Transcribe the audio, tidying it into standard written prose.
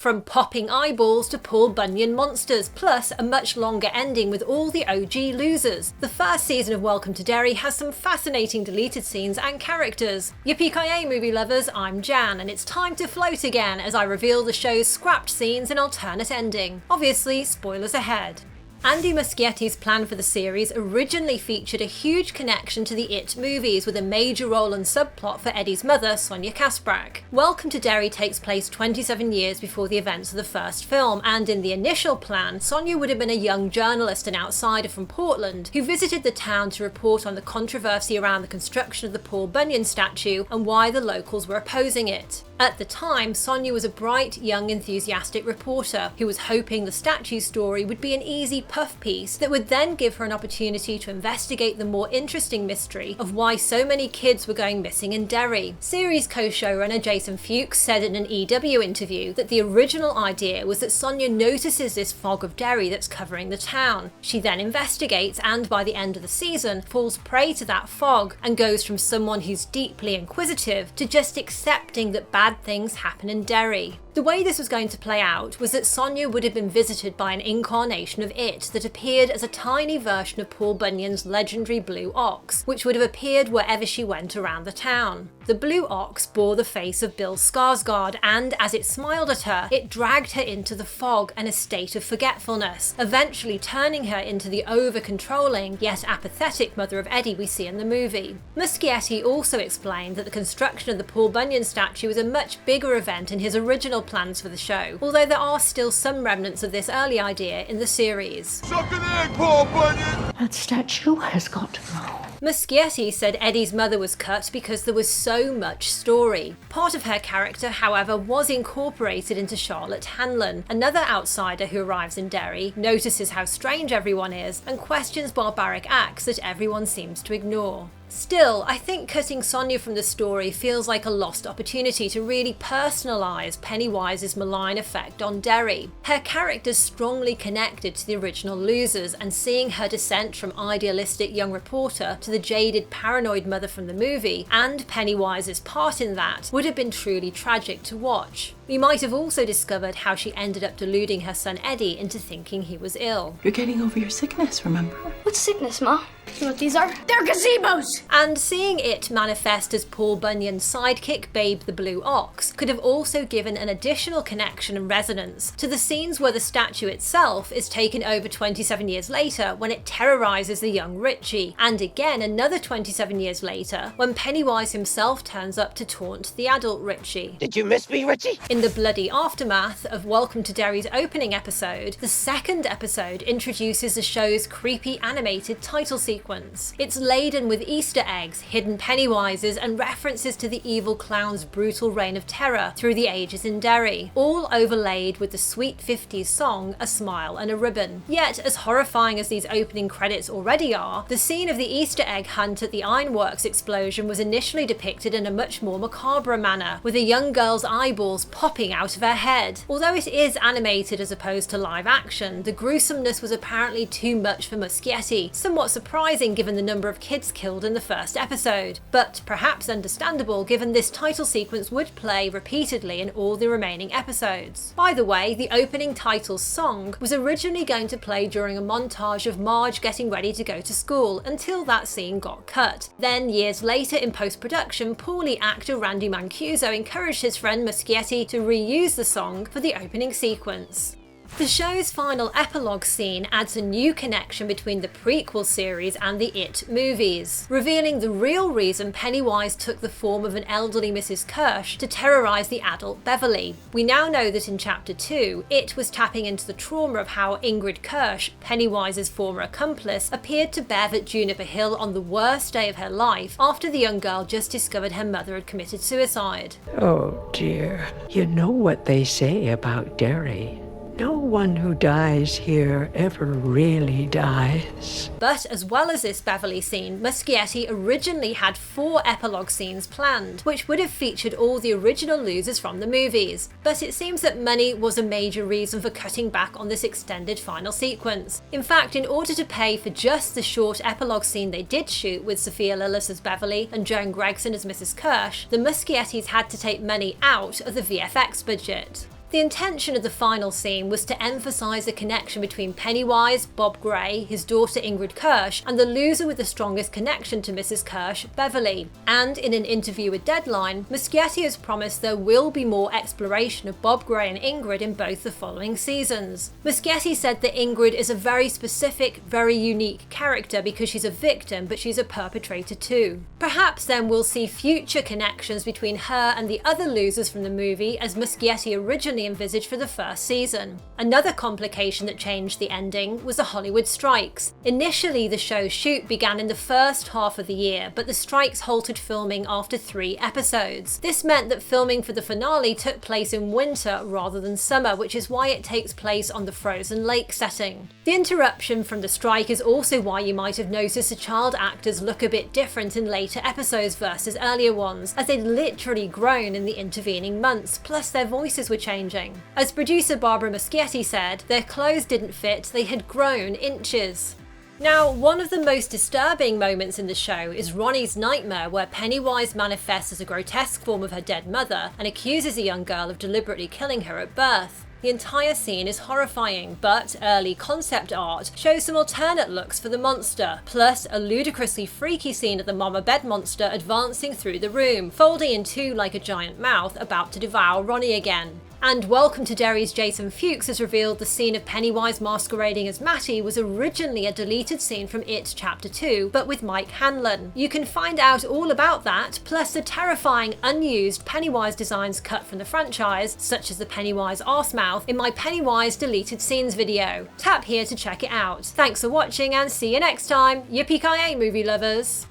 from popping eyeballs to Paul Bunyan monsters, plus a much longer ending with all the OG losers. The first season of Welcome to Derry has some fascinating deleted scenes and characters. Yippee-ki-yay movie lovers, I'm Jan, and it's time to float again as I reveal the show's scrapped scenes and alternate ending. Obviously, spoilers ahead. Andy Muschietti's plan for the series originally featured a huge connection to the It movies, with a major role and subplot for Eddie's mother, Sonia Kaspbrak. Welcome to Derry takes place 27 years before the events of the first film, and in the initial plan, Sonia would have been a young journalist and outsider from Portland who visited the town to report on the controversy around the construction of the Paul Bunyan statue and why the locals were opposing it. At the time, Sonia was a bright, young, enthusiastic reporter who was hoping the statue story would be an easy puff piece that would then give her an opportunity to investigate the more interesting mystery of why so many kids were going missing in Derry. Series co-showrunner Jason Fuchs said in an EW interview that the original idea was that Sonia notices this fog of Derry that's covering the town. She then investigates and, by the end of the season, falls prey to that fog and goes from someone who's deeply inquisitive to just accepting that bad things happen in Derry. The way this was going to play out was that Sonia would have been visited by an incarnation of It that appeared as a tiny version of Paul Bunyan's legendary blue ox, which would have appeared wherever she went around the town. The blue ox bore the face of Bill Skarsgård, and as it smiled at her, it dragged her into the fog and a state of forgetfulness, eventually turning her into the over-controlling yet apathetic mother of Eddie we see in the movie. Muschietti also explained that the construction of the Paul Bunyan statue was a much bigger event in his original plans for the show, although there are still some remnants of this early idea in the series. Suck an egg, Paul Bunyan! That statue has got to go. Muschietti said Eddie's mother was cut because there was so much story. Part of her character, however, was incorporated into Charlotte Hanlon, another outsider who arrives in Derry, notices how strange everyone is, and questions barbaric acts that everyone seems to ignore. Still, I think cutting Sonia from the story feels like a lost opportunity to really personalise Pennywise's malign effect on Derry. Her character's strongly connected to the original losers, and seeing her descent from idealistic young reporter to the jaded paranoid mother from the movie, and Pennywise's part in that, would have been truly tragic to watch. We might have also discovered how she ended up deluding her son Eddie into thinking he was ill. You're getting over your sickness, remember? What's sickness, Ma? You know what these are? They're gazebos! And seeing it manifest as Paul Bunyan's sidekick Babe the Blue Ox could have also given an additional connection and resonance to the scenes where the statue itself is taken over 27 years later when it terrorises the young Richie, and again another 27 years later when Pennywise himself turns up to taunt the adult Richie. Did you miss me, Richie? In the bloody aftermath of Welcome to Derry's opening episode, the second episode introduces the show's creepy animated title sequence. It's laden with Easter eggs, hidden Pennywises, and references to the evil clown's brutal reign of terror through the ages in Derry, all overlaid with the sweet 50s song A Smile and a Ribbon. Yet, as horrifying as these opening credits already are, the scene of the Easter egg hunt at the Ironworks explosion was initially depicted in a much more macabre manner, with a young girl's eyeballs popping out of her head. Although it is animated as opposed to live action, the gruesomeness was apparently too much for Muschietti, somewhat surprising given the number of kids killed in the first episode, but perhaps understandable given this title sequence would play repeatedly in all the remaining episodes. By the way, the opening title song was originally going to play during a montage of Marge getting ready to go to school until that scene got cut. Then, years later in post-production, poorly actor Randy Mancuso encouraged his friend Muschietti to reuse the song for the opening sequence. The show's final epilogue scene adds a new connection between the prequel series and the It movies, revealing the real reason Pennywise took the form of an elderly Mrs. Kirsch to terrorise the adult Beverly. We now know that in Chapter 2, It was tapping into the trauma of how Ingrid Kirsch, Pennywise's former accomplice, appeared to Bev at Juniper Hill on the worst day of her life after the young girl just discovered her mother had committed suicide. Oh dear, you know what they say about Derry. No one who dies here ever really dies. But as well as this Beverly scene, Muschietti originally had 4 epilogue scenes planned, which would have featured all the original losers from the movies. But it seems that money was a major reason for cutting back on this extended final sequence. In fact, in order to pay for just the short epilogue scene they did shoot with Sophia Lillis as Beverly and Joan Gregson as Mrs. Kirsch, the Muschiettis had to take money out of the VFX budget. The intention of the final scene was to emphasise the connection between Pennywise, Bob Gray, his daughter Ingrid Kirsch, and the loser with the strongest connection to Mrs. Kirsch, Beverly. And in an interview with Deadline, Muschietti has promised there will be more exploration of Bob Gray and Ingrid in both the following seasons. Muschietti said that Ingrid is a very specific, very unique character because she's a victim, but she's a perpetrator too. Perhaps then we'll see future connections between her and the other losers from the movie as Muschietti originally envisaged for the first season. Another complication that changed the ending was the Hollywood strikes. Initially, the show's shoot began in the first half of the year, but the strikes halted filming after 3 episodes. This meant that filming for the finale took place in winter rather than summer, which is why it takes place on the frozen lake setting. The interruption from the strike is also why you might have noticed the child actors look a bit different in later episodes versus earlier ones, as they'd literally grown in the intervening months, plus their voices were changing. As producer Barbara Muschietti said, their clothes didn't fit, they had grown inches. Now, one of the most disturbing moments in the show is Ronnie's nightmare, where Pennywise manifests as a grotesque form of her dead mother and accuses a young girl of deliberately killing her at birth. The entire scene is horrifying, but early concept art shows some alternate looks for the monster, plus a ludicrously freaky scene of the mama bed monster advancing through the room, folding in two like a giant mouth, about to devour Ronnie again. And Welcome to Derry's Jason Fuchs has revealed the scene of Pennywise masquerading as Matty was originally a deleted scene from It Chapter 2, but with Mike Hanlon. You can find out all about that, plus the terrifying unused Pennywise designs cut from the franchise, such as the Pennywise arsemouth, in my Pennywise deleted scenes video. Tap here to check it out. Thanks for watching and see you next time, yippee-ki-yay movie lovers!